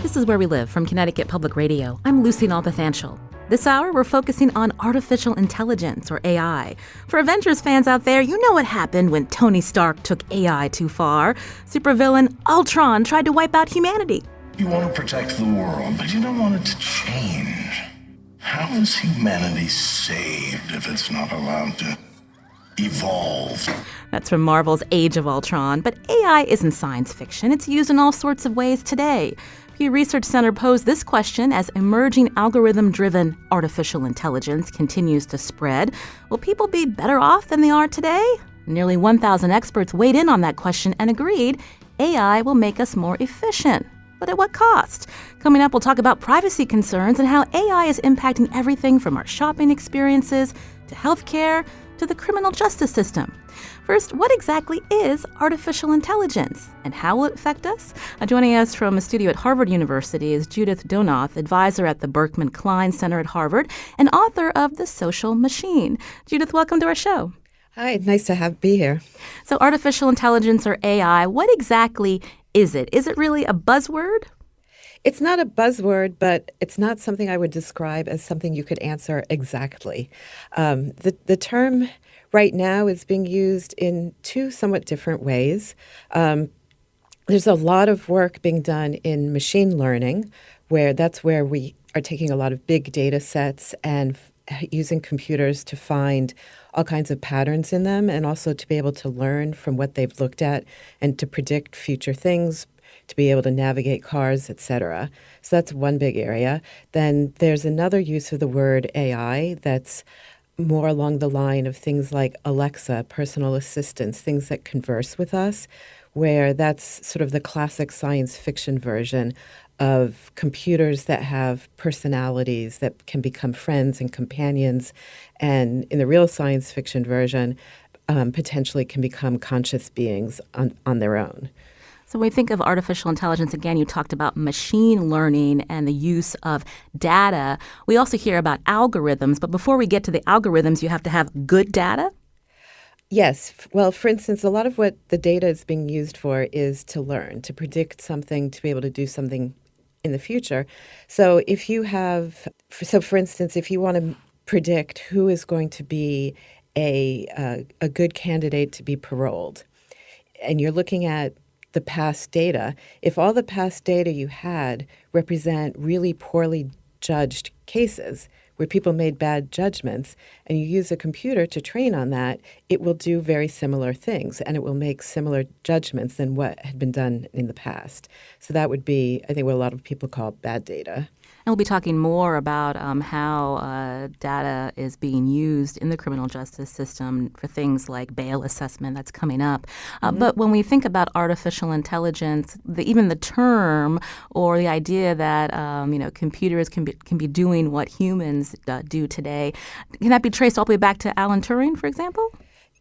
This is Where We Live from Connecticut Public Radio. I'm Lucy Nalpathanchel. This hour, we're focusing on artificial intelligence, or AI. For Avengers fans out there, you know what happened when Tony Stark took AI too far. Supervillain Ultron tried to wipe out humanity. You want to protect the world, but you don't want it to change. How is humanity saved if it's not allowed to evolve? That's from Marvel's Age of Ultron. But AI isn't science fiction. It's used in all sorts of ways today. Pew Research Center posed this question as emerging algorithm-driven artificial intelligence continues to spread. Will people be better off than they are today? Nearly 1,000 experts weighed in on that question and agreed AI will make us more efficient. But at what cost? Coming up, we'll talk about privacy concerns and how AI is impacting everything from our shopping experiences to healthcare to the criminal justice system. First, what exactly is artificial intelligence and how will it affect us? Joining us from a studio at Harvard University is Judith Donath, advisor at the Berkman Klein Center at Harvard and author of The Social Machine. Judith, welcome to our show. Hi, nice to be here. So artificial intelligence, or AI, what exactly is it? Is it really a buzzword? It's not a buzzword, but it's not something I would describe as something you could answer exactly. The term right now is being used in two somewhat different ways. There's a lot of work being done in machine learning, that's where we are taking a lot of big data sets and using computers to find all kinds of patterns in them and also to be able to learn from what they've looked at and to predict future things, to be able to navigate cars, et cetera. So that's one big area. Then there's another use of the word AI that's more along the line of things like Alexa, personal assistants, things that converse with us, where that's sort of the classic science fiction version of computers that have personalities that can become friends and companions, and in the real science fiction version, potentially can become conscious beings on their own. So when we think of artificial intelligence, again, you talked about machine learning and the use of data. We also hear about algorithms, but before we get to the algorithms, you have to have good data? Yes. Well, for instance, a lot of what the data is being used for is to learn, to predict something, to be able to do something in the future. So for instance, if you want to predict who is going to be a good candidate to be paroled, and you're looking at the past data, if all the past data you had represent really poorly judged cases where people made bad judgments, and you use a computer to train on that, it will do very similar things, and it will make similar judgments than what had been done in the past. So that would be, I think, what a lot of people call bad data. And we'll be talking more about how data is being used in the criminal justice system for things like bail assessment. That's coming up. But when we think about artificial intelligence, even the term or the idea that computers can be doing what humans do today, can that be traced all the way back to Alan Turing, for example?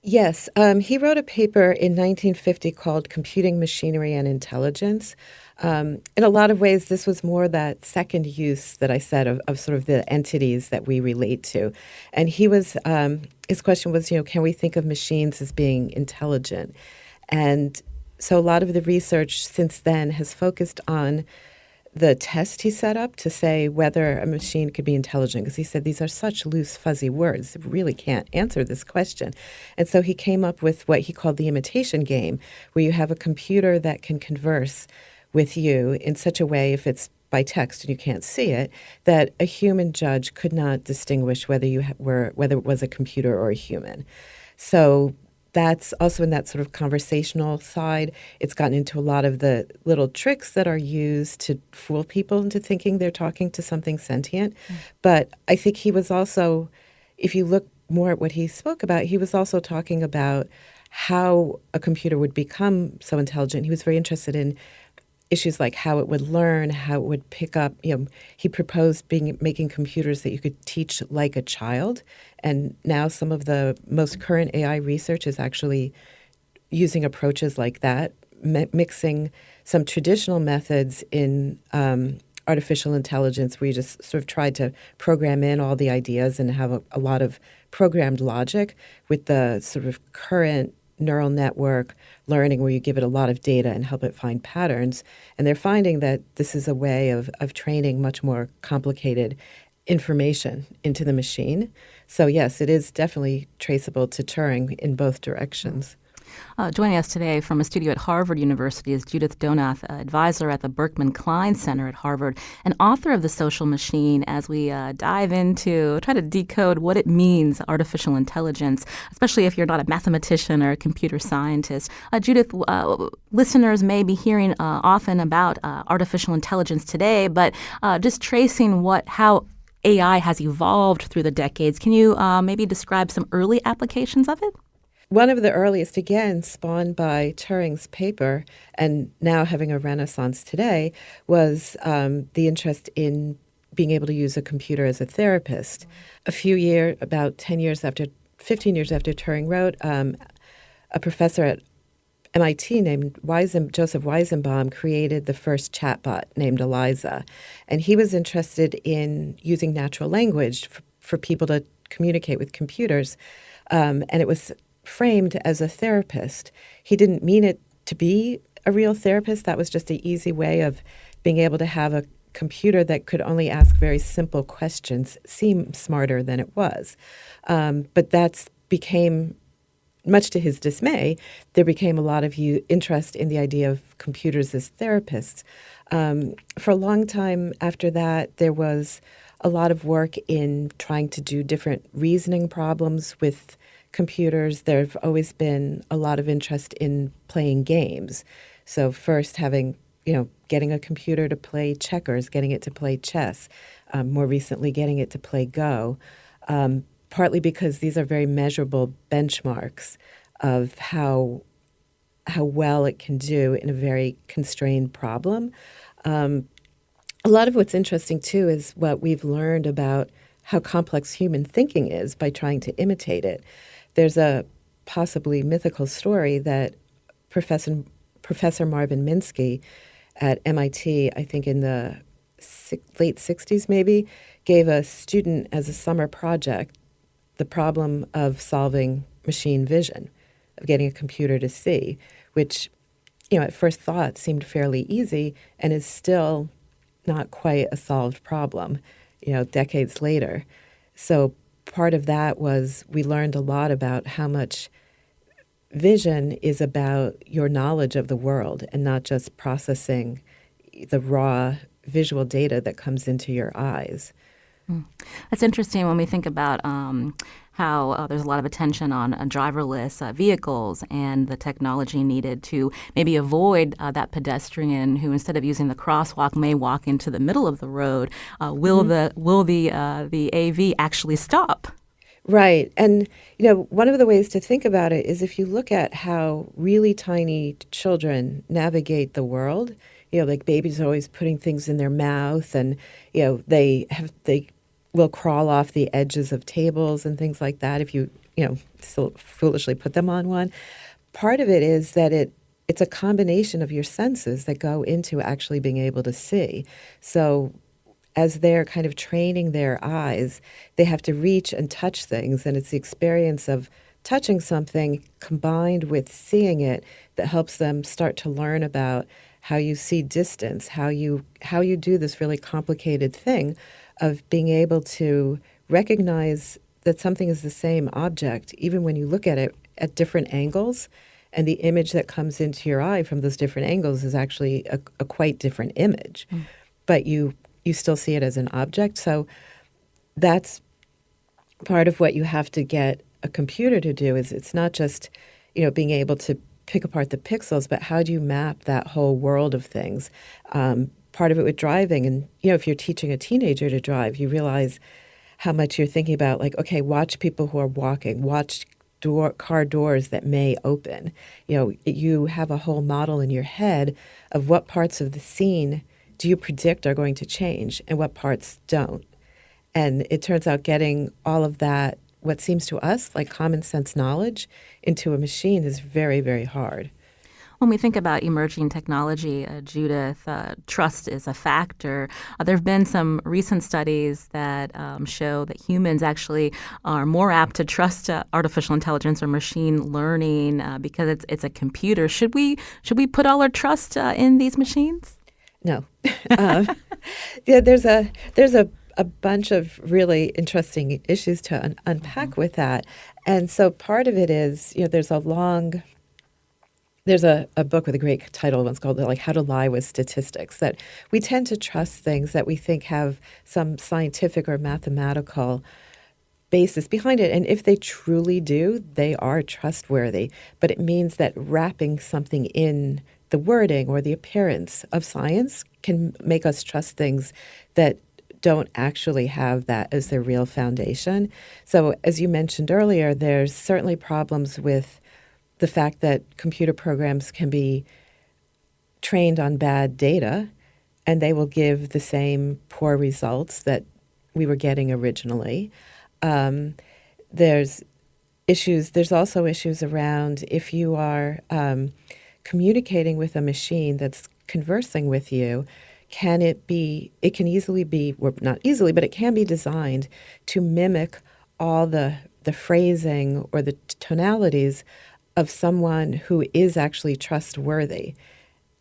Yes. He wrote a paper in 1950 called Computing Machinery and Intelligence. In a lot of ways, this was more that second use that I said of sort of the entities that we relate to. And his question was, can we think of machines as being intelligent? And so a lot of the research since then has focused on the test he set up to say whether a machine could be intelligent, because he said these are such loose, fuzzy words that really can't answer this question. And so he came up with what he called the imitation game, where you have a computer that can converse with you in such a way, if it's by text and you can't see it, that a human judge could not distinguish whether it was a computer or a human. So that's also in that sort of conversational side. It's gotten into a lot of the little tricks that are used to fool people into thinking they're talking to something sentient. But I think he was also, if you look more at what he spoke about, he was also talking about how a computer would become so intelligent. He was very interested in issues like how it would learn, how it would pick up. He proposed making computers that you could teach like a child. And now some of the most current AI research is actually using approaches like that, mixing some traditional methods in artificial intelligence where you just sort of tried to program in all the ideas and have a lot of programmed logic with the sort of current neural network learning where you give it a lot of data and help it find patterns. And they're finding that this is a way of training much more complicated information into the machine. So yes, it is definitely traceable to Turing in both directions. Joining us today from a studio at Harvard University is Judith Donath, advisor at the Berkman Klein Center at Harvard, and author of The Social Machine, as we dive into, try to decode what it means, artificial intelligence, especially if you're not a mathematician or a computer scientist. Judith, listeners may be hearing often about artificial intelligence today, but just tracing how AI has evolved through the decades. Can you maybe describe some early applications of it? One of the earliest, again, spawned by Turing's paper and now having a renaissance today, was the interest in being able to use a computer as a therapist. About 15 years after Turing wrote, a professor at MIT named Joseph Weizenbaum created the first chatbot named Eliza. And he was interested in using natural language for people to communicate with computers. And it was framed as a therapist. He didn't mean it to be a real therapist. That was just an easy way of being able to have a computer that could only ask very simple questions seem smarter than it was. But that became, much to his dismay, there became a lot of interest in the idea of computers as therapists. For a long time after that, there was a lot of work in trying to do different reasoning problems with computers. There's always been a lot of interest in playing games. So first getting a computer to play checkers, getting it to play chess, more recently getting it to play Go, partly because these are very measurable benchmarks of how well it can do in a very constrained problem. A lot of what's interesting, too, is what we've learned about how complex human thinking is by trying to imitate it. There's a possibly mythical story that Professor Marvin Minsky at MIT, I think in the late 60s maybe, gave a student as a summer project the problem of solving machine vision, of getting a computer to see, which, at first thought seemed fairly easy and is still not quite a solved problem, decades later. So part of that was we learned a lot about how much vision is about your knowledge of the world and not just processing the raw visual data that comes into your eyes. That's interesting when we think about how there's a lot of attention on driverless vehicles and the technology needed to maybe avoid that pedestrian who, instead of using the crosswalk, may walk into the middle of the road. Will the AV actually stop? Right. And, one of the ways to think about it is if you look at how really tiny children navigate the world, like babies are always putting things in their mouth and, they will crawl off the edges of tables and things like that if you, still foolishly put them on one. Part of it is that it's a combination of your senses that go into actually being able to see. So as they're kind of training their eyes, they have to reach and touch things, and it's the experience of touching something combined with seeing it that helps them start to learn about how you see distance, how you do this really complicated thing of being able to recognize that something is the same object, even when you look at it at different angles, and the image that comes into your eye from those different angles is actually a quite different image. But you still see it as an object. So that's part of what you have to get a computer to do is it's not just, being able to pick apart the pixels, but how do you map that whole world of things? Part of it with driving, and if you're teaching a teenager to drive, you realize how much you're thinking about, like, okay, watch people who are walking, watch car doors that may open. You have a whole model in your head of what parts of the scene do you predict are going to change and what parts don't. And it turns out getting all of that, what seems to us like common sense knowledge, into a machine is very, very hard. When we think about emerging technology, Judith, trust is a factor. There have been some recent studies that show that humans actually are more apt to trust artificial intelligence or machine learning because it's a computer. Should we put all our trust in these machines? No. Yeah, there's a bunch of really interesting issues to unpack with that. And so part of it is, there's a book with a great title. It's called like How to Lie with Statistics, that we tend to trust things that we think have some scientific or mathematical basis behind it. And if they truly do, they are trustworthy. But it means that wrapping something in the wording or the appearance of science can make us trust things that don't actually have that as their real foundation. So as you mentioned earlier, there's certainly problems with the fact that computer programs can be trained on bad data and they will give the same poor results that we were getting originally. There's also issues around if you are communicating with a machine that's conversing with you, it can easily be, or not easily, but it can be designed to mimic all the phrasing or the tonalities of someone who is actually trustworthy.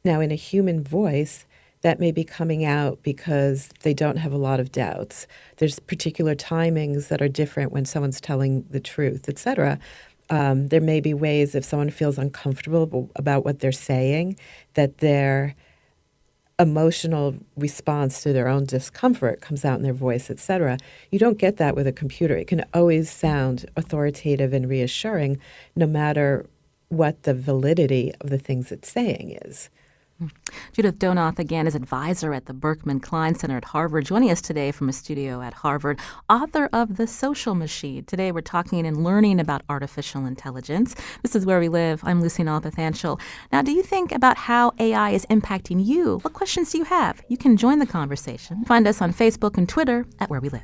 Now, in a human voice, that may be coming out because they don't have a lot of doubts. There's particular timings that are different when someone's telling the truth, et cetera. There may be ways if someone feels uncomfortable about what they're saying, that their emotional response to their own discomfort comes out in their voice, et cetera. You don't get that with a computer. It can always sound authoritative and reassuring no matter what the validity of the things it's saying is. Judith Donath, again, is advisor at the Berkman Klein Center at Harvard, joining us today from a studio at Harvard, author of The Social Machine. Today we're talking and learning about artificial intelligence. This is Where We Live. I'm Lucy Nalpathanchil. Now, do you think about how AI is impacting you? What questions do you have? You can join the conversation. Find us on Facebook and Twitter at Where We Live.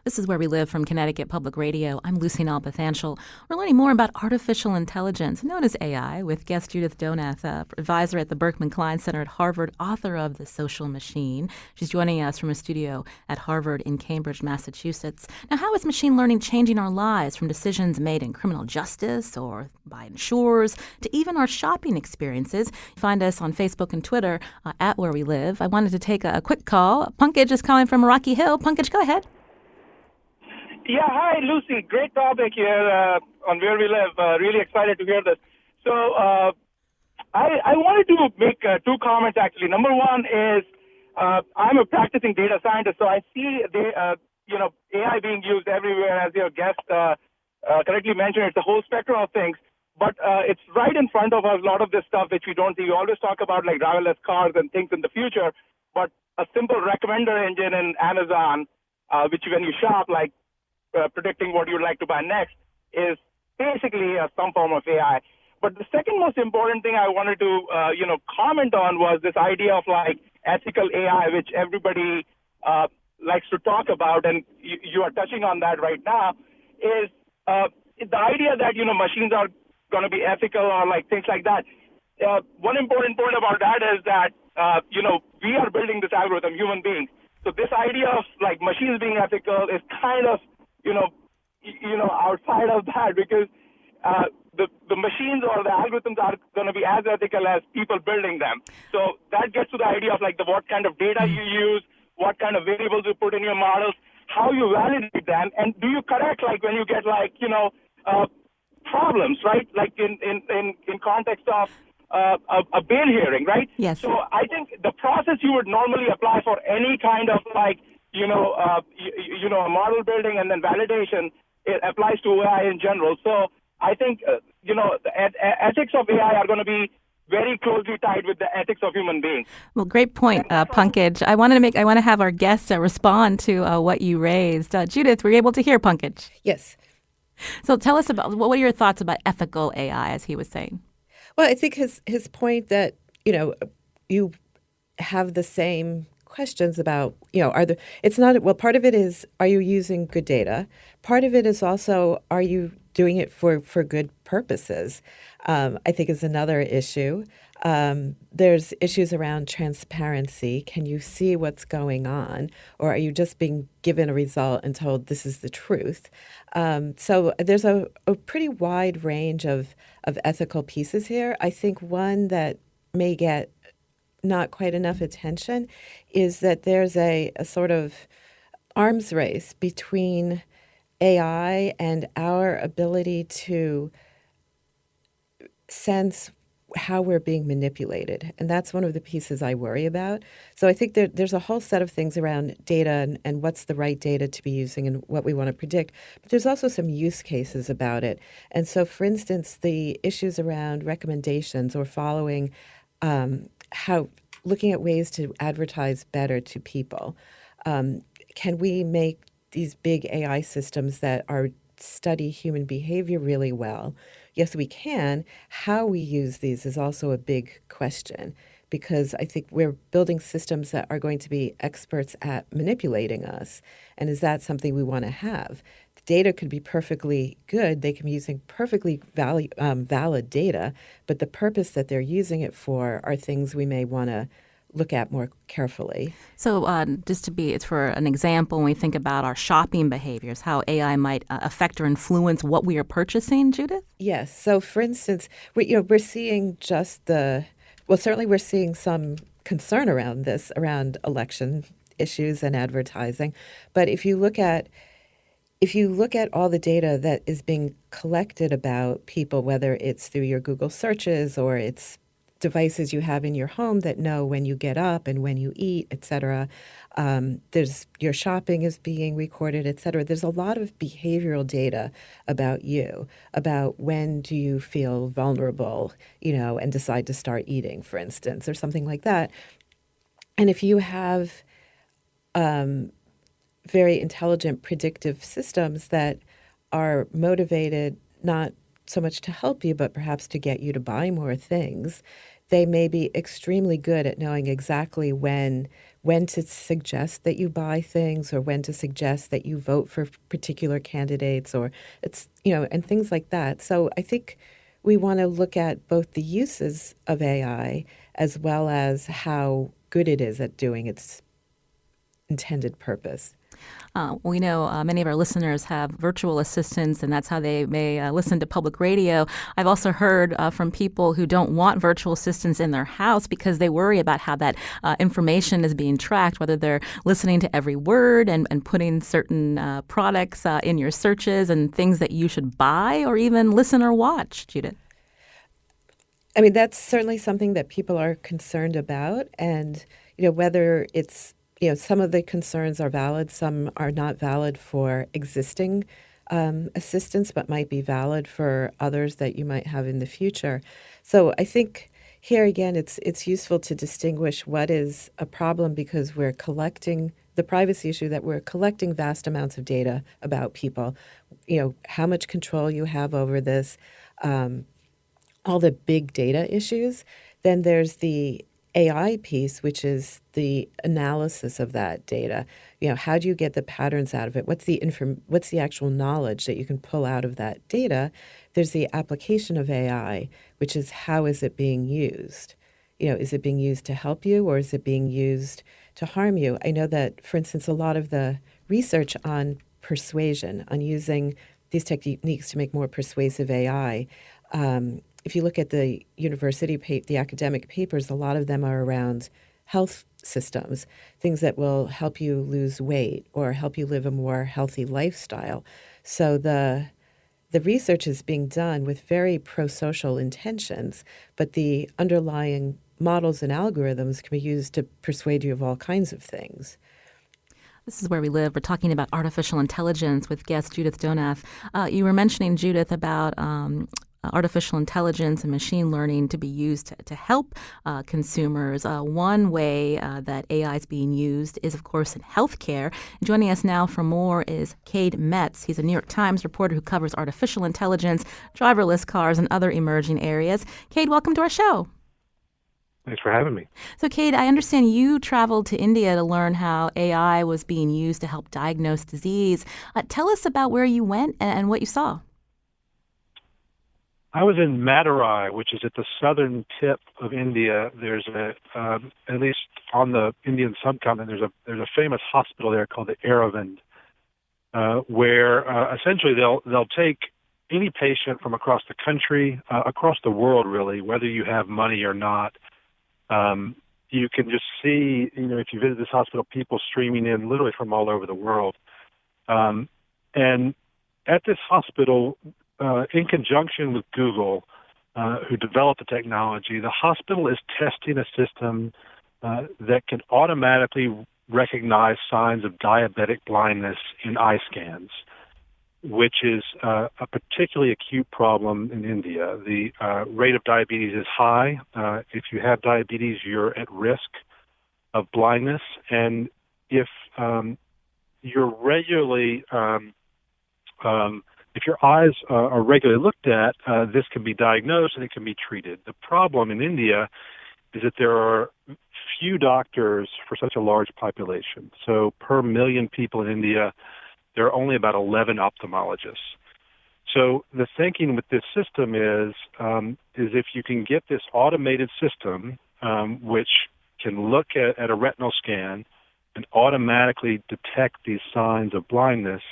This is Where We Live from Connecticut Public Radio. I'm Lucy Nalpathanchil. We're learning more about artificial intelligence, known as AI, with guest Judith Donath, advisor at the Berkman Klein Center at Harvard, author of The Social Machine. She's joining us from a studio at Harvard in Cambridge, Massachusetts. Now, how is machine learning changing our lives, from decisions made in criminal justice or by insurers to even our shopping experiences? Find us on Facebook and Twitter at Where We Live. I wanted to take a quick call. Punkage is calling from Rocky Hill. Punkage, go ahead. Yeah, hi, Lucy. Great topic here on Where We Live. Really excited to hear this. So I wanted to make two comments, actually. Number one is I'm a practicing data scientist, so I see AI being used everywhere, as your guest correctly mentioned. It's a whole spectrum of things, but it's right in front of us, a lot of this stuff which we don't see. We always talk about like driverless cars and things in the future, but a simple recommender engine in Amazon, which when you shop, like predicting what you'd like to buy next, is basically some form of AI. But the second most important thing I wanted to, comment on was this idea of like ethical AI, which everybody likes to talk about, and you are touching on that right now, is the idea that, machines are going to be ethical or like things like that. One important point about that is that, we are building this algorithm, human beings. So this idea of like machines being ethical is kind of, outside of that, because the machines or the algorithms are going to be as ethical as people building them. So that gets to the idea of like what kind of data you use, what kind of variables you put in your models, how you validate them, and do you correct like when you get like problems, right? Like in context of a bail hearing, right? Yes. So I think the process you would normally apply for any kind of like a model building and then validation, it applies to AI in general. So I think, the ethics of AI are going to be very closely tied with the ethics of human beings. Well, great point, Punkage. I want to have our guests respond to what you raised. Judith, were you able to hear Punkage? Yes. So tell us about, what are your thoughts about ethical AI, as he was saying? Well, I think his point that, you have the same questions about, it's not, well, part of it is, are you using good data? Part of it is also, are you doing it for good purposes? I think is another issue. There's issues around transparency. Can you see what's going on? Or are you just being given a result and told this is the truth? So there's a pretty wide range of ethical pieces here. I think one that may get not quite enough attention is that there's a sort of arms race between AI and our ability to sense how we're being manipulated. And that's one of the pieces I worry about. So I think there's a whole set of things around data and what's the right data to be using and what we want to predict. But there's also some use cases about it. And so, for instance, the issues around recommendations or following looking at ways to advertise better to people. Can we make these big AI systems that study human behavior really well? Yes, we can. How we use these is also a big question, because I think we're building systems that are going to be experts at manipulating us. And is that something we want to have? The data could be perfectly good. They can be using perfectly valid data, but the purpose that they're using it for are things we may want to look at more carefully. So it's for an example, when we think about our shopping behaviors, how AI might affect or influence what we are purchasing, Judith? Yes. So, for instance, we're seeing certainly we're seeing some concern around this, around election issues and advertising. But if you look at all the data that is being collected about people, whether it's through your Google searches or it's devices you have in your home that know when you get up and when you eat, et cetera. There's your shopping is being recorded, et cetera. There's a lot of behavioral data about you, about when do you feel vulnerable, and decide to start eating, for instance, or something like that. And if you have very intelligent predictive systems that are motivated not so much to help you, but perhaps to get you to buy more things, they may be extremely good at knowing exactly when to suggest that you buy things or when to suggest that you vote for particular candidates, or and things like that. So I think we want to look at both the uses of AI as well as how good it is at doing its intended purpose. We know many of our listeners have virtual assistants, and that's how they may listen to public radio. I've also heard from people who don't want virtual assistants in their house because they worry about how that information is being tracked, whether they're listening to every word and putting certain products in your searches and things that you should buy or even listen or watch, Judith. I mean, that's certainly something that people are concerned about, and whether it's some of the concerns are valid, some are not valid for existing assistants, but might be valid for others that you might have in the future. So I think here again, it's useful to distinguish what is a problem, because we're collecting the privacy issue, that we're collecting vast amounts of data about people, how much control you have over this, all the big data issues. Then there's the AI piece, which is the analysis of that data. How do you get the patterns out of it? What's the actual knowledge that you can pull out of that data? There's the application of AI, which is how is it being used? Is it being used to help you, or is it being used to harm you? I know that, for instance, a lot of the research on persuasion, on using these techniques to make more persuasive AI, if you look at the the academic papers, a lot of them are around health systems, things that will help you lose weight or help you live a more healthy lifestyle. So the research is being done with very pro-social intentions, but the underlying models and algorithms can be used to persuade you of all kinds of things. This is Where We Live. We're talking about artificial intelligence with guest Judith Donath. You were mentioning, Judith, about artificial intelligence and machine learning to be used to help consumers. One way that AI is being used is, of course, in healthcare. Joining us now for more is Cade Metz. He's a New York Times reporter who covers artificial intelligence, driverless cars, and other emerging areas. Cade, welcome to our show. Thanks for having me. So, Kate, I understand you traveled to India to learn how AI was being used to help diagnose disease. Tell us about where you went and what you saw. I was in Madurai, which is at the southern tip of India. There's at least on the Indian subcontinent, there's a famous hospital there called the Aravind, where essentially they'll take any patient from across the country, across the world, really, whether you have money or not. You can just see, if you visit this hospital, people streaming in literally from all over the world. And at this hospital, in conjunction with Google, who developed the technology, the hospital is testing a system that can automatically recognize signs of diabetic blindness in eye scans, which is a particularly acute problem in India. The rate of diabetes is high. If you have diabetes, you're at risk of blindness. And if you're regularly if your eyes are regularly looked at, this can be diagnosed and it can be treated. The problem in India is that there are few doctors for such a large population. So per million people in India, there are only about 11 ophthalmologists. So the thinking with this system is if you can get this automated system, which can look at a retinal scan and automatically detect these signs of blindness,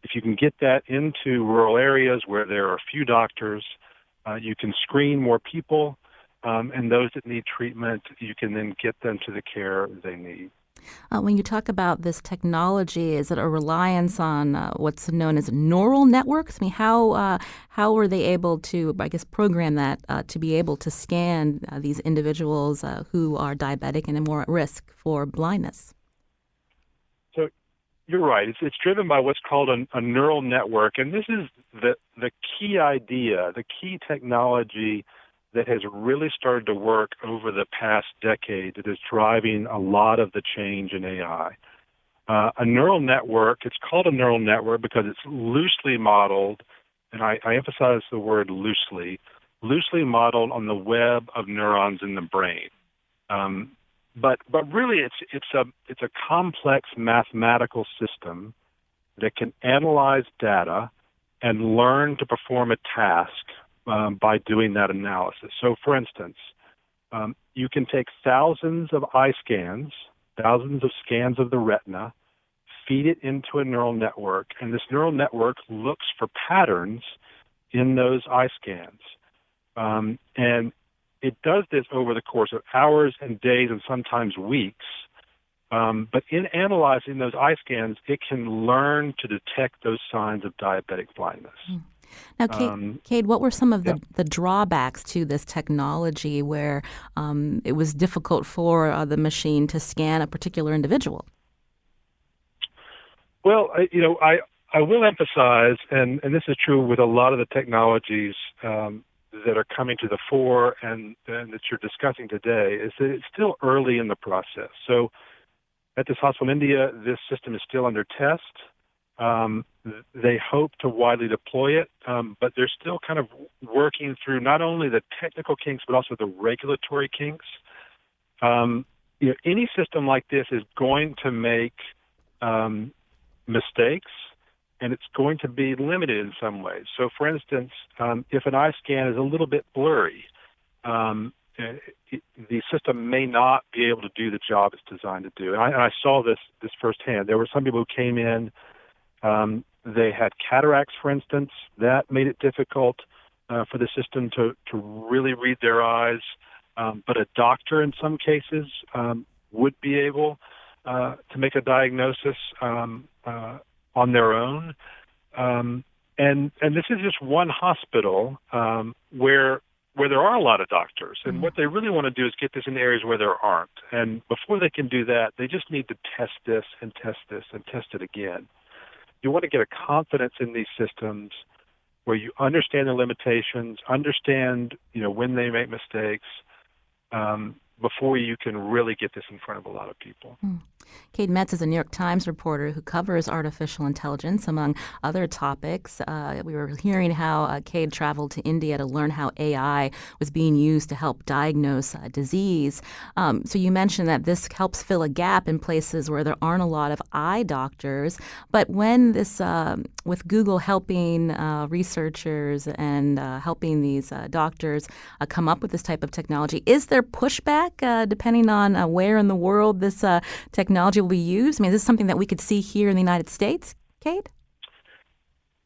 if you can get that into rural areas where there are few doctors, you can screen more people, and those that need treatment, you can then get them to the care they need. When you talk about this technology, is it a reliance on what's known as neural networks? I mean, how were they able to, I guess, program that to be able to scan these individuals who are diabetic and are more at risk for blindness? So you're right. It's driven by what's called a neural network, and this is the key idea, the key technology that has really started to work over the past decade that is driving a lot of the change in AI. A neural network, it's called a neural network because it's loosely modeled, and I emphasize the word loosely modeled on the web of neurons in the brain. But really it's a complex mathematical system that can analyze data and learn to perform a task by doing that analysis. So, for instance, you can take thousands of eye scans, thousands of scans of the retina, feed it into a neural network, and this neural network looks for patterns in those eye scans. And it does this over the course of hours and days and sometimes weeks. But in analyzing those eye scans, it can learn to detect those signs of diabetic blindness. Now, Cade, what were some of the drawbacks to this technology where it was difficult for the machine to scan a particular individual? Well, I will emphasize, and this is true with a lot of the technologies that are coming to the fore and that you're discussing today, is that it's still early in the process. So at this hospital in India, this system is still under test. They hope to widely deploy it, but they're still kind of working through not only the technical kinks, but also the regulatory kinks. Any system like this is going to make mistakes, and it's going to be limited in some ways. So, for instance, if an eye scan is a little bit blurry, the system may not be able to do the job it's designed to do. And I saw this firsthand. There were some people who came in, they had cataracts, for instance. That made it difficult for the system to really read their eyes. But a doctor, in some cases, would be able to make a diagnosis on their own. And this is just one hospital where there are a lot of doctors. And what they really want to do is get this in areas where there aren't. And before they can do that, they just need to test this and test this and test it again. You want to get a confidence in these systems where you understand the limitations, understand when they make mistakes, before you can really get this in front of a lot of people. Kate Metz is a New York Times reporter who covers artificial intelligence, among other topics. We were hearing how Kate traveled to India to learn how AI was being used to help diagnose disease. So you mentioned that this helps fill a gap in places where there aren't a lot of eye doctors. But when this, with Google helping researchers and helping these doctors come up with this type of technology, is there pushback depending on where in the world this technology will be used? I mean, is this something that we could see here in the United States, Kate?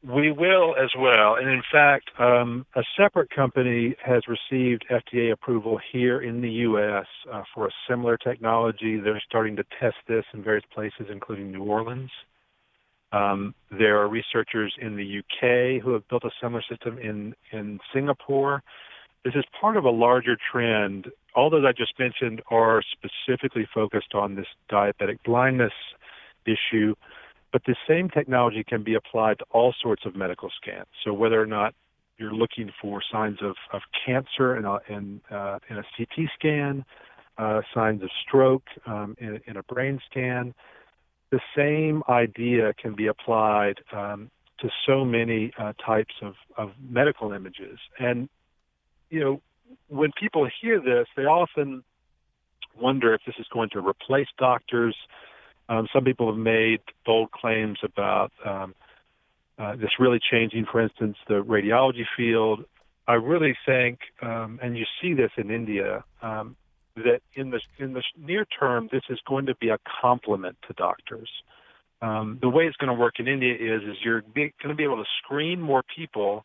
We will as well. And in fact, a separate company has received FDA approval here in the U.S. For a similar technology. They're starting to test this in various places, including New Orleans. There are researchers in the U.K. who have built a similar system in Singapore. This is part of a larger trend. All those I just mentioned are specifically focused on this diabetic blindness issue, but the same technology can be applied to all sorts of medical scans. So whether or not you're looking for signs of cancer in a CT scan, signs of stroke in a brain scan, the same idea can be applied to so many types of medical images. And you know, when people hear this, they often wonder if this is going to replace doctors. Some people have made bold claims about this really changing, for instance, the radiology field. I really think, and you see this in India, that in the near term, this is going to be a complement to doctors. The way it's going to work in India is you're going to be able to screen more people.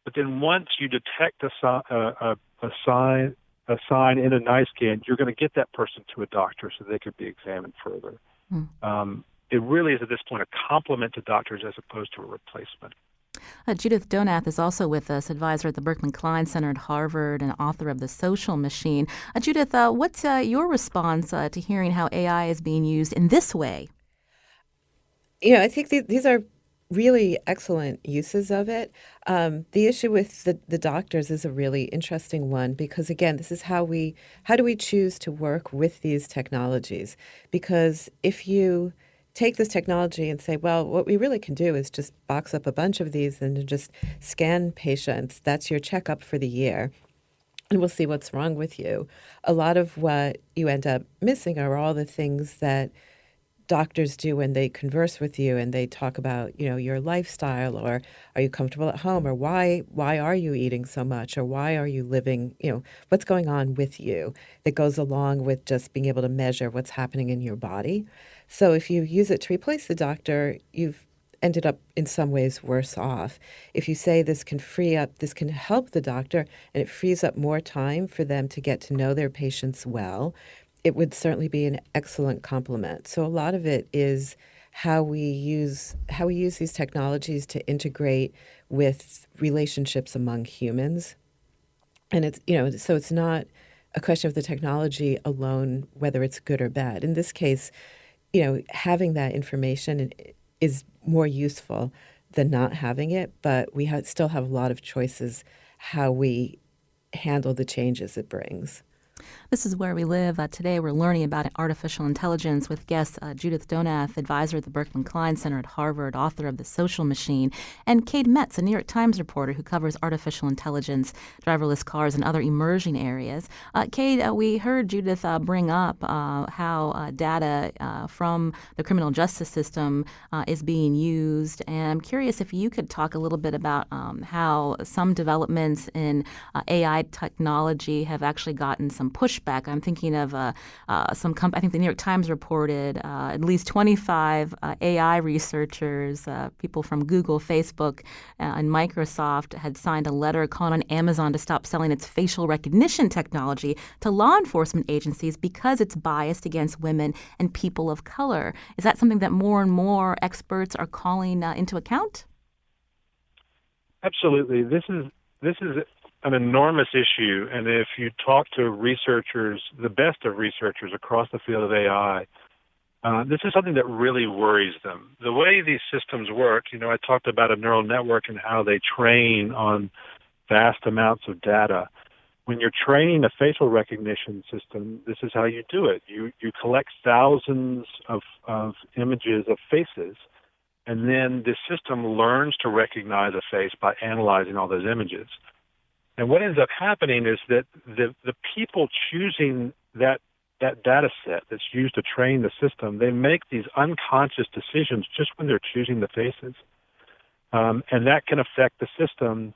But then once you detect a sign in an eye scan, you're going to get that person to a doctor so they could be examined further. It really is at this point a complement to doctors as opposed to a replacement. Judith Donath is also with us, advisor at the Berkman Klein Center at Harvard and author of The Social Machine. Judith, what's your response to hearing how AI is being used in this way? You know, I think these are really excellent uses of it. The issue with the doctors is a really interesting one because, again, this is how do we choose to work with these technologies? Because if you take this technology and say, well, what we really can do is just box up a bunch of these and just scan patients, that's your checkup for the year, and we'll see what's wrong with you. A lot of what you end up missing are all the things that doctors do when they converse with you and they talk about, you know, your lifestyle, or are you comfortable at home, or why are you eating so much, or why are you living, you know, what's going on with you that goes along with just being able to measure what's happening in your body. So if you use it to replace the doctor, you've ended up in some ways worse off. If you say this can help the doctor and it frees up more time for them to get to know their patients well, it would certainly be an excellent complement. So a lot of it is how we use these technologies to integrate with relationships among humans. And it's, you know, so it's not a question of the technology alone, whether it's good or bad. In this case, you know, having that information is more useful than not having it, but we still have a lot of choices how we handle the changes it brings. This is Where We Live. Today we're learning about artificial intelligence with guest Judith Donath, advisor at the Berkman Klein Center at Harvard, author of The Social Machine, and Kate Metz, a New York Times reporter who covers artificial intelligence, driverless cars, and other emerging areas. Kate, we heard Judith bring up how data from the criminal justice system is being used, and I'm curious if you could talk a little bit about how some developments in AI technology have actually gotten some pushback. I'm thinking of I think the New York Times reported at least 25 AI researchers, people from Google, Facebook, and Microsoft had signed a letter calling on Amazon to stop selling its facial recognition technology to law enforcement agencies because it's biased against women and people of color. Is that something that more and more experts are calling into account? Absolutely. This is an enormous issue, and if you talk to researchers, the best of researchers across the field of AI, this is something that really worries them. The way these systems work, you know, I talked about a neural network and how they train on vast amounts of data. when you're training a facial recognition system, this is how you do it. You collect thousands of images of faces, and then the system learns to recognize a face by analyzing all those images. And what ends up happening is that the people choosing that data set that's used to train the system, they make these unconscious decisions just when they're choosing the faces. And that can affect the system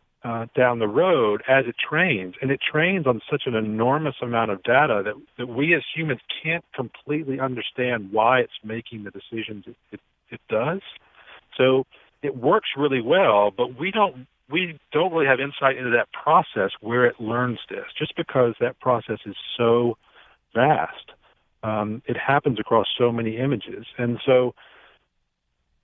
down the road as it trains. And it trains on such an enormous amount of data that we as humans can't completely understand why it's making the decisions it does. So it works really well, but we don't really have insight into that process where it learns this, just because that process is so vast. It happens across so many images. And so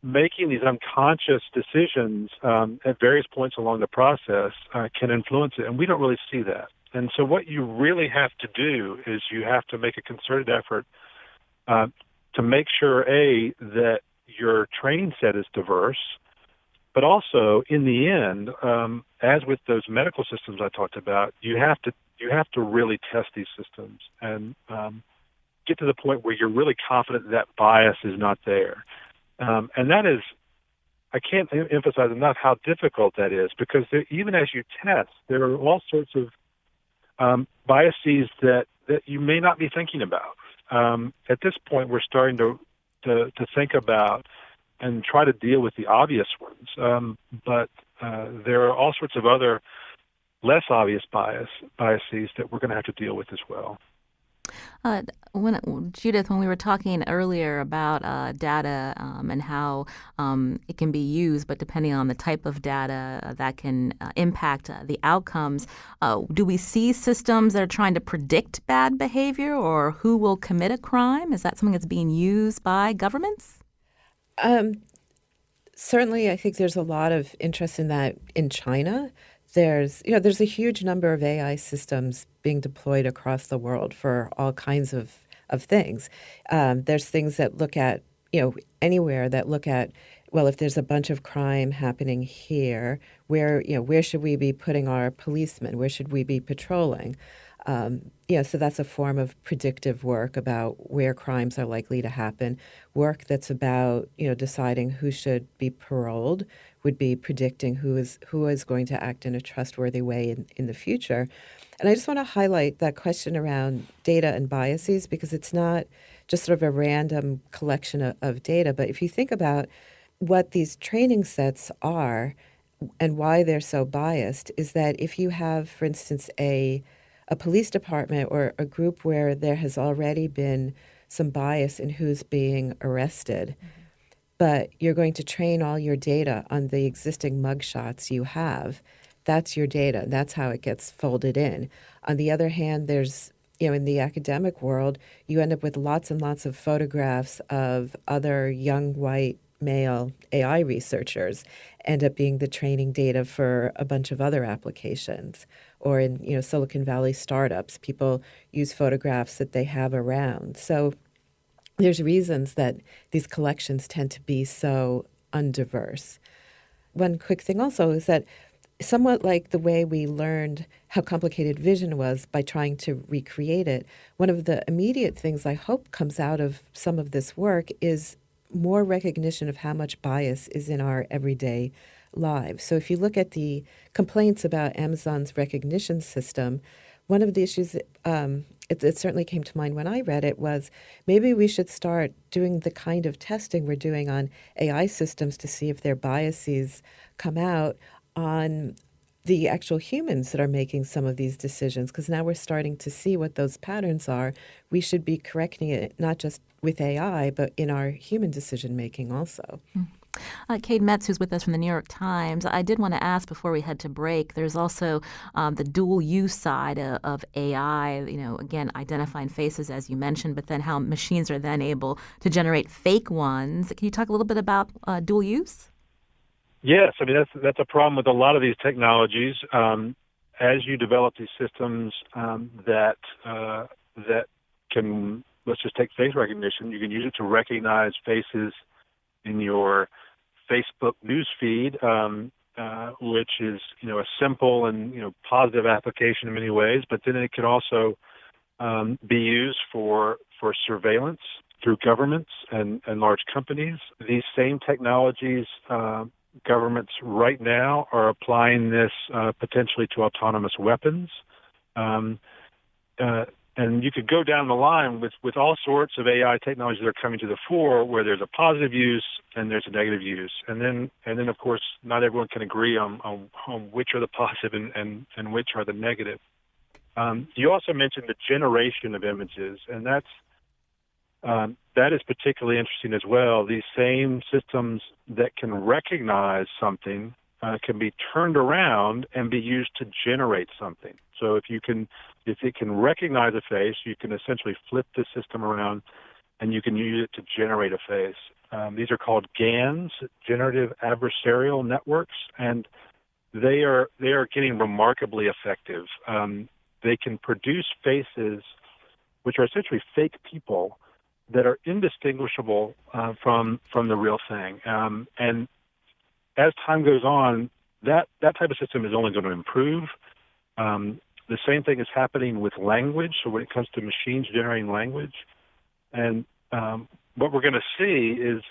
making these unconscious decisions at various points along the process can influence it, and we don't really see that. And so what you really have to do is you have to make a concerted effort to make sure, A, that your training set is diverse, but also, in the end, as with those medical systems I talked about, you have to really test these systems and get to the point where you're really confident that bias is not there. And that is, I can't emphasize enough how difficult that is, because even as you test, there are all sorts of biases that you may not be thinking about. At this point, we're starting to think about and try to deal with the obvious ones. But there are all sorts of other less obvious biases that we're going to have to deal with as well. Judith, when we were talking earlier about data and how it can be used, but depending on the type of data, that can impact the outcomes, do we see systems that are trying to predict bad behavior or who will commit a crime? Is that something that's being used by governments? Certainly, I think there's a lot of interest in that in China. There's a huge number of AI systems being deployed across the world for all kinds of things. There's things that look at, anywhere that look at, well, if there's a bunch of crime happening here, where should we be putting our policemen? Where should we be patrolling? So that's a form of predictive work about where crimes are likely to happen. Work that's about, deciding who should be paroled would be predicting who is going to act in a trustworthy way in the future. And I just want to highlight that question around data and biases, because it's not just sort of a random collection of data. But if you think about what these training sets are and why they're so biased, is that if you have, for instance, a police department or a group where there has already been some bias in who's being arrested, but you're going to train all your data on the existing mugshots you have, that's your data. That's how it gets folded in. On the other hand, there's, in the academic world, you end up with lots and lots of photographs of other young white male AI researchers end up being the training data for a bunch of other applications. Or in Silicon Valley startups, people use photographs that they have around. So there's reasons that these collections tend to be so undiverse. One quick thing also is that somewhat like the way we learned how complicated vision was by trying to recreate it, one of the immediate things I hope comes out of some of this work is more recognition of how much bias is in our everyday lives. So if you look at the complaints about Amazon's recognition system, one of the issues it certainly came to mind when I read it was maybe we should start doing the kind of testing we're doing on AI systems to see if their biases come out on the actual humans that are making some of these decisions, because now we're starting to see what those patterns are. We should be correcting it not just with AI, but in our human decision-making also. Cade Metz, who's with us from the New York Times, I did want to ask before we head to break, there's also the dual use side of AI, again, identifying faces, as you mentioned, but then how machines are then able to generate fake ones. Can you talk a little bit about dual use? Yes, I mean, that's a problem with a lot of these technologies. As you develop these systems that can, let's just take face recognition, you can use it to recognize faces in your Facebook news feed, which is a simple and positive application in many ways, but then it could also be used for surveillance through governments and large companies. These same technologies, governments right now are applying this potentially to autonomous weapons. And you could go down the line with all sorts of AI technologies that are coming to the fore, where there's a positive use and there's a negative use, and then of course not everyone can agree on which are the positive and which are the negative. You also mentioned the generation of images, and that is particularly interesting as well. These same systems that can recognize something can be turned around and be used to generate something. So if it can recognize a face, you can essentially flip the system around and you can use it to generate a face. These are called GANs, Generative Adversarial Networks, and they are getting remarkably effective. They can produce faces which are essentially fake people that are indistinguishable from the real thing. And as time goes on, that type of system is only going to improve. The same thing is happening with language. So when it comes to machines generating language, and what we're going to see is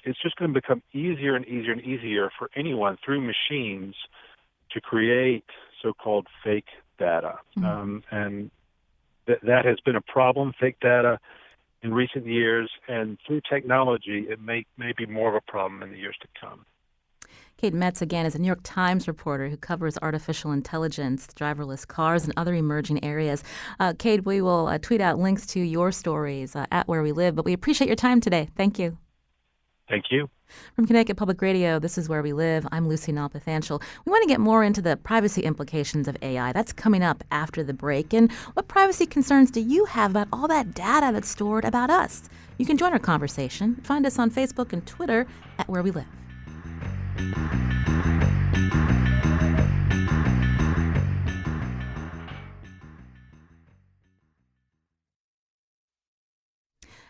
it's just going to become easier and easier and easier for anyone through machines to create so-called fake data. And that has been a problem, fake data, in recent years, and through technology, it may be more of a problem in the years to come. Kate Metz, again, is a New York Times reporter who covers artificial intelligence, driverless cars, and other emerging areas. Kate, we will tweet out links to your stories at Where We Live, but we appreciate your time today. Thank you. Thank you. From Connecticut Public Radio, this is Where We Live. I'm Lucy Nalpathanchel. We want to get more into the privacy implications of AI. That's coming up after the break. And what privacy concerns do you have about all that data that's stored about us? You can join our conversation. Find us on Facebook and Twitter at Where We Live.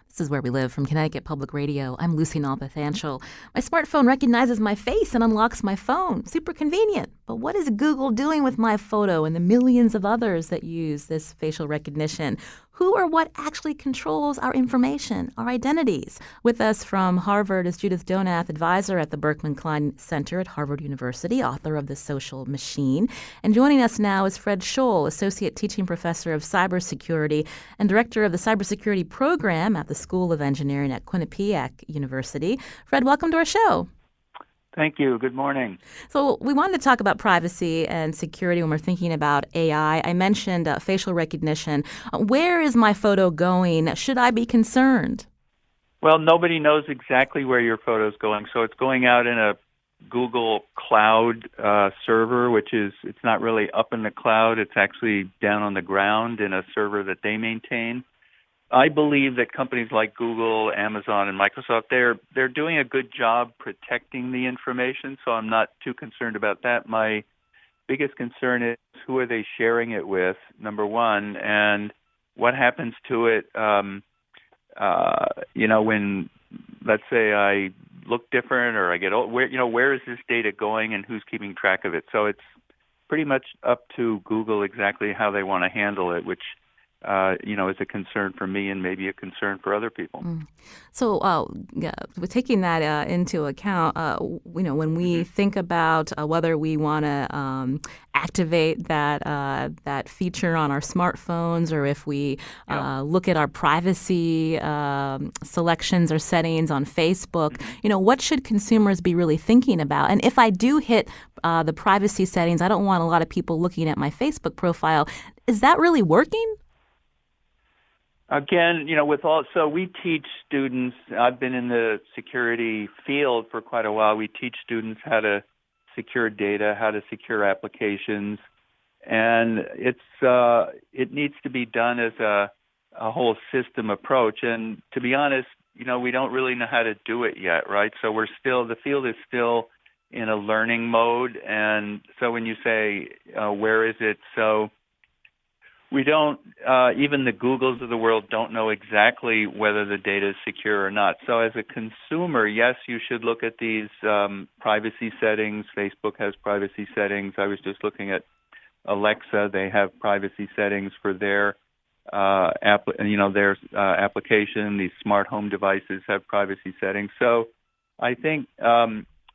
This is Where We Live from Connecticut Public Radio. I'm Lucy Nalpathanchel. My smartphone recognizes my face and unlocks my phone. Super convenient. But what is Google doing with my photo and the millions of others that use this facial recognition? Who or what actually controls our information, our identities? With us from Harvard is Judith Donath, advisor at the Berkman Klein Center at Harvard University, author of The Social Machine. And joining us now is Fred Scholl, associate teaching professor of cybersecurity and director of the cybersecurity program at the School of Engineering at Quinnipiac University. Fred, welcome to our show. Thank you. Good morning. So we wanted to talk about privacy and security when we're thinking about AI. I mentioned facial recognition. Where is my photo going? Should I be concerned? Well, nobody knows exactly where your photo is going. So it's going out in a Google Cloud server, it's not really up in the cloud. It's actually down on the ground in a server that they maintain. I believe that companies like Google, Amazon, and Microsoft, they're doing a good job protecting the information, so I'm not too concerned about that. My biggest concern is who are they sharing it with, number one, and what happens to it, when, let's say, I look different or I get old, where is this data going and who's keeping track of it? So it's pretty much up to Google exactly how they want to handle it, which is a concern for me and maybe a concern for other people. So with taking that into account, when we think about whether we want to activate that feature on our smartphones, or if we look at our privacy selections or settings on Facebook, what should consumers be really thinking about? And if I do hit the privacy settings, I don't want a lot of people looking at my Facebook profile. Is that really working? Again, so we teach students, I've been in the security field for quite a while. We teach students how to secure data, how to secure applications, and it needs to be done as a whole system approach. And to be honest, we don't really know how to do it yet, right? So the field is still in a learning mode. And so when you say, where is it? So we don't, even the Googles of the world don't know exactly whether the data is secure or not. So as a consumer, yes, you should look at these privacy settings. Facebook has privacy settings. I was just looking at Alexa. They have privacy settings for their application. These smart home devices have privacy settings. So I think,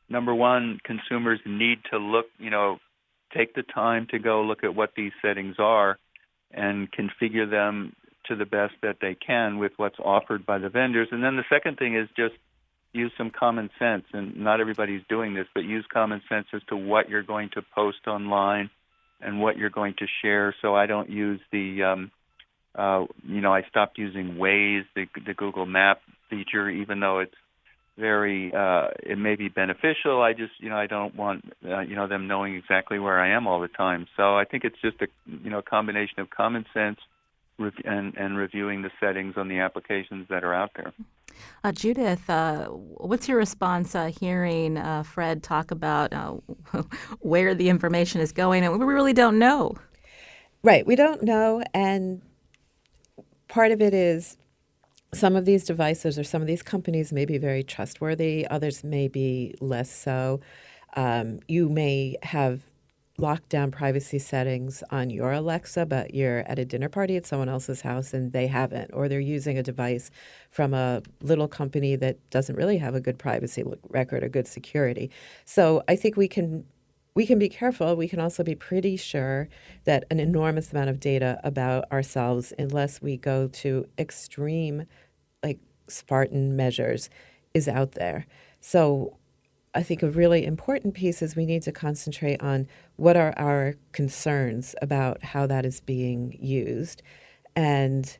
number one, consumers need to look, take the time to go look at what these settings are and configure them to the best that they can with what's offered by the vendors. And then the second thing is just use some common sense. And not everybody's doing this, but use common sense as to what you're going to post online and what you're going to share. So I don't use I stopped using Waze, the Google Map feature, even though it's it may be beneficial. I just, I don't want, them knowing exactly where I am all the time. So I think it's just a combination of common sense and reviewing the settings on the applications that are out there. Judith, what's your response hearing Fred talk about where the information is going? And we really don't know. Right. We don't know. And part of it is some of these devices or some of these companies may be very trustworthy. Others may be less so. You may have locked down privacy settings on your Alexa, but you're at a dinner party at someone else's house and they haven't, or they're using a device from a little company that doesn't really have a good privacy record or good security. So I think we can be careful. We can also be pretty sure that an enormous amount of data about ourselves, unless we go to extreme, like Spartan measures, is out there. So I think a really important piece is we need to concentrate on what are our concerns about how that is being used. And,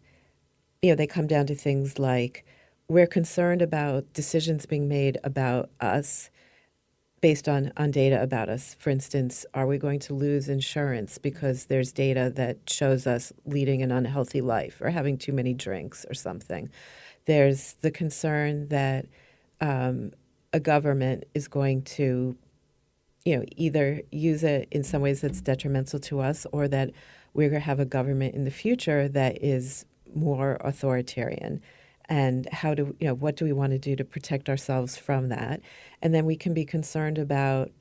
they come down to things like we're concerned about decisions being made about us based on data about us. For instance, are we going to lose insurance because there's data that shows us leading an unhealthy life or having too many drinks or something? There's the concern that a government is going to, either use it in some ways that's detrimental to us, or that we're going to have a government in the future that is more authoritarian. And what do we want to do to protect ourselves from that? And then we can be concerned about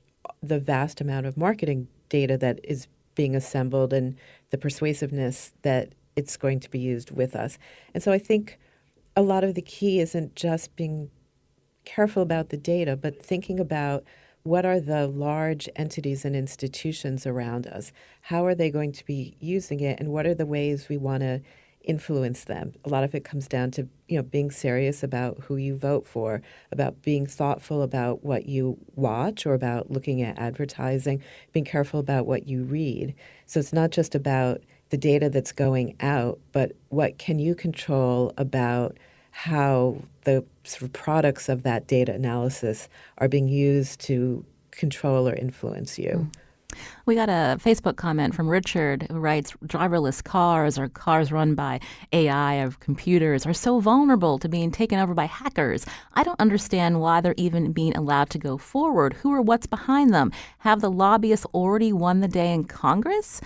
the vast amount of marketing data that is being assembled and the persuasiveness that it's going to be used with us. And so I think a lot of the key isn't just being careful about the data, but thinking about what are the large entities and institutions around us? How are they going to be using it? And what are the ways we want to influence them? A lot of it comes down to, being serious about who you vote for, about being thoughtful about what you watch or about looking at advertising, being careful about what you read. So it's not just about the data that's going out, but what can you control about how the sort of products of that data analysis are being used to control or influence you. We got a Facebook comment from Richard who writes, driverless cars or cars run by AI or computers are so vulnerable to being taken over by hackers. I don't understand why they're even being allowed to go forward. Who or what's behind them? Have the lobbyists already won the day in Congress?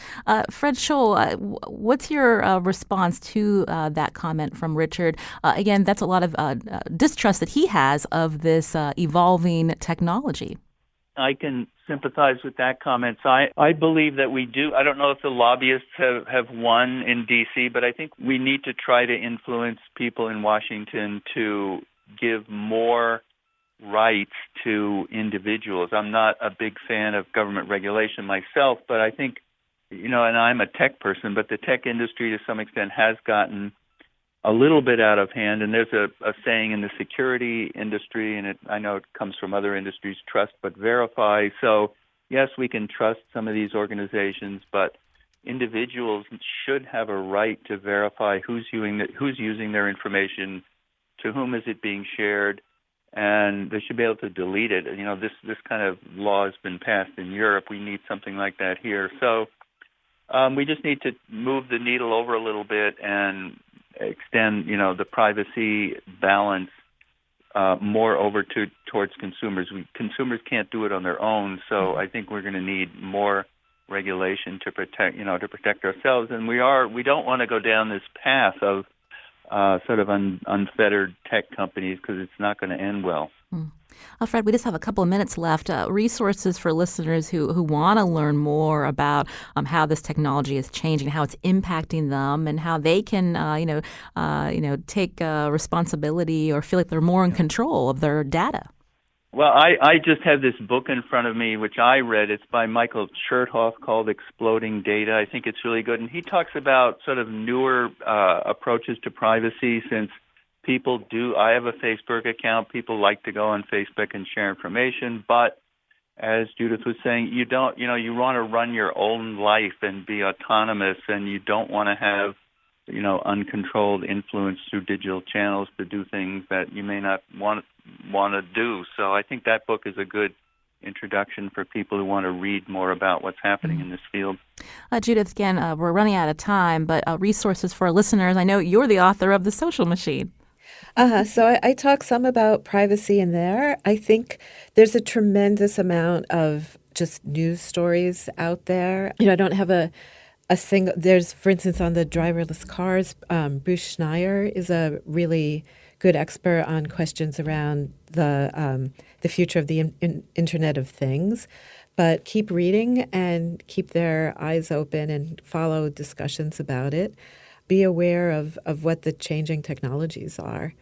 Fred Scholl, what's your response to that comment from Richard? Again, that's a lot of distrust that he has of this evolving technology. I can sympathize with that comment. So I believe that we do. I don't know if the lobbyists have won in D.C., but I think we need to try to influence people in Washington to give more rights to individuals. I'm not a big fan of government regulation myself, but I think, and I'm a tech person, but the tech industry to some extent has gotten a little bit out of hand. And there's a saying in the security industry, and I know it comes from other industries, trust but verify. So, yes, we can trust some of these organizations, but individuals should have a right to verify who's using their information, to whom is it being shared, and they should be able to delete it. This kind of law has been passed in Europe. We need something like that here. So we just need to move the needle over a little bit and extend, the privacy balance more over towards consumers. Consumers can't do it on their own, so I think we're going to need more regulation to protect ourselves. And we don't want to go down this path of sort of unfettered tech companies, because it's not going to end well. Fred, we just have a couple of minutes left. Resources for listeners who want to learn more about how this technology is changing, how it's impacting them, and how they can, take responsibility or feel like they're more in control of their data. Well, I just have this book in front of me, which I read. It's by Michael Chertoff, called Exploding Data. I think it's really good. And he talks about sort of newer approaches to privacy, since people do. I have a Facebook account. People like to go on Facebook and share information. But as Judith was saying, you want to run your own life and be autonomous, and you don't want to have uncontrolled influence through digital channels to do things that you may not want to do. So I think that book is a good introduction for people who want to read more about what's happening in this field. Judith, again, we're running out of time, but resources for our listeners. I know you're the author of The Social Machine. So I talk some about privacy in there. I think there's a tremendous amount of just news stories out there. I don't have a single. There's, for instance, on the driverless cars, Bruce Schneier is a really good expert on questions around the future of the Internet of Things. But keep reading and keep their eyes open and follow discussions about it. Be aware of what the changing technologies are.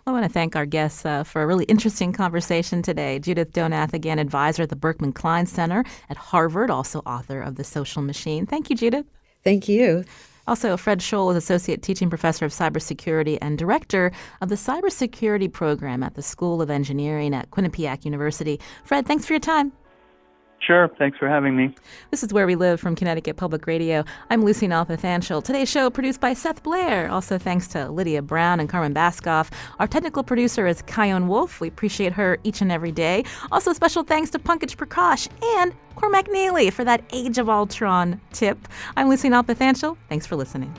I want to thank our guests for a really interesting conversation today. Judith Donath, again, advisor at the Berkman Klein Center at Harvard, also author of The Social Machine. Thank you, Judith. Thank you. Also, Fred Scholl is Associate Teaching Professor of Cybersecurity and Director of the Cybersecurity Program at the School of Engineering at Quinnipiac University. Fred, thanks for your time. Sure. Thanks for having me. This is Where We Live from Connecticut Public Radio. I'm Lucy Nalpathanchel. Today's show produced by Seth Blair. Also thanks to Lydia Brown and Carmen Baskoff. Our technical producer is Kyone Wolf. We appreciate her each and every day. Also special thanks to Pankaj Prakash and Cormac Neely for that Age of Ultron tip. I'm Lucy Nalpathanchel. Thanks for listening.